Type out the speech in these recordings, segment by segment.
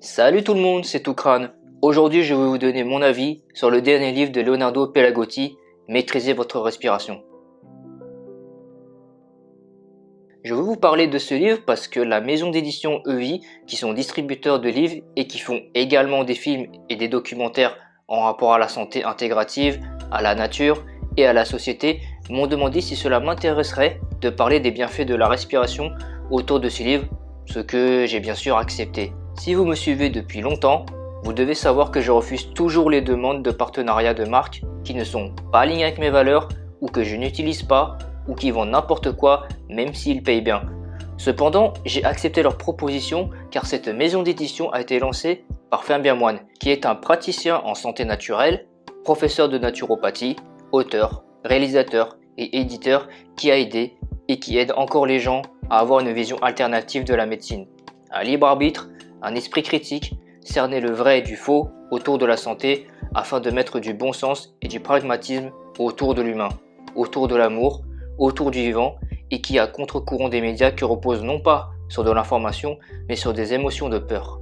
Salut tout le monde, c'est Toukran. Aujourd'hui, je vais vous donner mon avis sur le dernier livre de Leonardo Pelagotti, Maîtrisez votre respiration. Je veux vous parler de ce livre parce que la maison d'édition EVI, qui sont distributeurs de livres et qui font également des films et des documentaires en rapport à la santé intégrative, à la nature et à la société, m'ont demandé si cela m'intéresserait de parler des bienfaits de la respiration autour de ce livre, ce que j'ai bien sûr accepté. Si vous me suivez depuis longtemps, vous devez savoir que je refuse toujours les demandes de partenariat de marques qui ne sont pas alignées avec mes valeurs ou que je n'utilise pas ou qui vendent n'importe quoi même s'ils payent bien. Cependant, j'ai accepté leur proposition car cette maison d'édition a été lancée par Fabien Moine, qui est un praticien en santé naturelle, professeur de naturopathie, auteur, réalisateur et éditeur qui a aidé et qui aide encore les gens à avoir une vision alternative de la médecine. Un libre arbitre, un esprit critique, cerner le vrai et du faux autour de la santé afin de mettre du bon sens et du pragmatisme autour de l'humain, autour de l'amour, autour du vivant et qui est à contre-courant des médias qui reposent non pas sur de l'information mais sur des émotions de peur.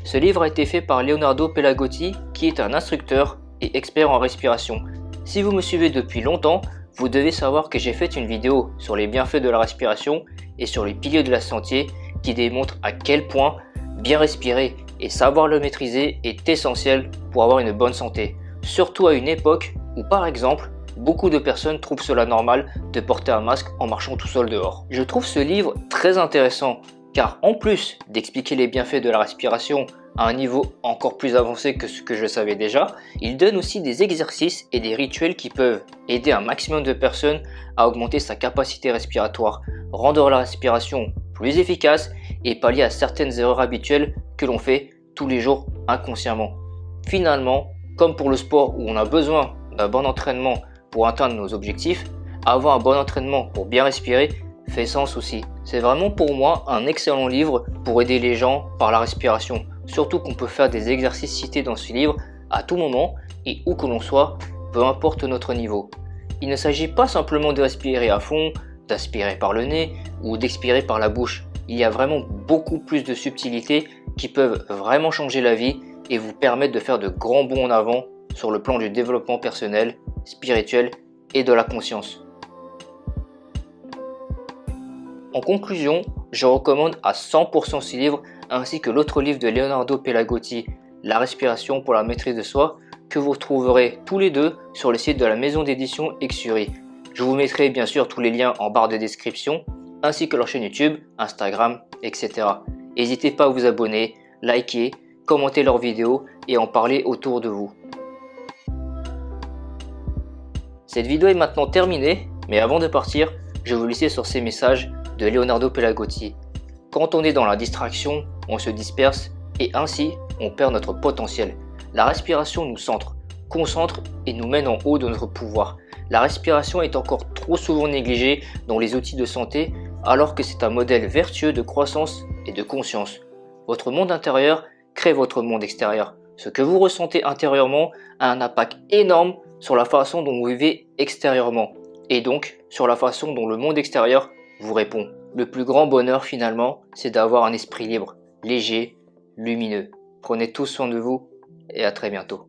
Ce livre a été fait par Leonardo Pelagotti qui est un instructeur et expert en respiration. Si vous me suivez depuis longtemps, vous devez savoir que j'ai fait une vidéo sur les bienfaits de la respiration et sur les piliers de la santé qui démontre à quel point bien respirer et savoir le maîtriser est essentiel pour avoir une bonne santé. Surtout à une époque où par exemple, beaucoup de personnes trouvent cela normal de porter un masque en marchant tout seul dehors. Je trouve ce livre très intéressant car en plus d'expliquer les bienfaits de la respiration à un niveau encore plus avancé que ce que je savais déjà, il donne aussi des exercices et des rituels qui peuvent aider un maximum de personnes à augmenter sa capacité respiratoire, rendre la respiration plus efficace et pallier à certaines erreurs habituelles que l'on fait tous les jours inconsciemment. Finalement, comme pour le sport où on a besoin d'un bon entraînement pour atteindre nos objectifs, avoir un bon entraînement pour bien respirer fait sens aussi. C'est vraiment pour moi un excellent livre pour aider les gens par la respiration. Surtout qu'on peut faire des exercices cités dans ce livre à tout moment et où que l'on soit, peu importe notre niveau. Il ne s'agit pas simplement de respirer à fond, d'aspirer par le nez ou d'expirer par la bouche. Il y a vraiment beaucoup plus de subtilités qui peuvent vraiment changer la vie et vous permettre de faire de grands bonds en avant sur le plan du développement personnel, spirituel et de la conscience. En conclusion, je recommande à 100% ce livre ainsi que l'autre livre de Leonardo Pelagotti, La respiration pour la maîtrise de soi, que vous trouverez tous les deux sur le site de la maison d'édition Exuri. Je vous mettrai bien sûr tous les liens en barre de description, ainsi que leur chaîne YouTube, Instagram, etc. N'hésitez pas à vous abonner, liker, commenter leurs vidéos et en parler autour de vous. Cette vidéo est maintenant terminée, mais avant de partir, je vais vous laisser sur ces messages de Leonardo Pelagotti. Quand on est dans la distraction, on se disperse et ainsi on perd notre potentiel. La respiration nous centre, concentre et nous mène en haut de notre pouvoir. La respiration est encore trop souvent négligée dans les outils de santé alors que c'est un modèle vertueux de croissance et de conscience. Votre monde intérieur crée votre monde extérieur. Ce que vous ressentez intérieurement a un impact énorme sur la façon dont vous vivez extérieurement et donc sur la façon dont le monde extérieur vous répond. Le plus grand bonheur finalement, c'est d'avoir un esprit libre, léger, lumineux. Prenez tous soin de vous et à très bientôt.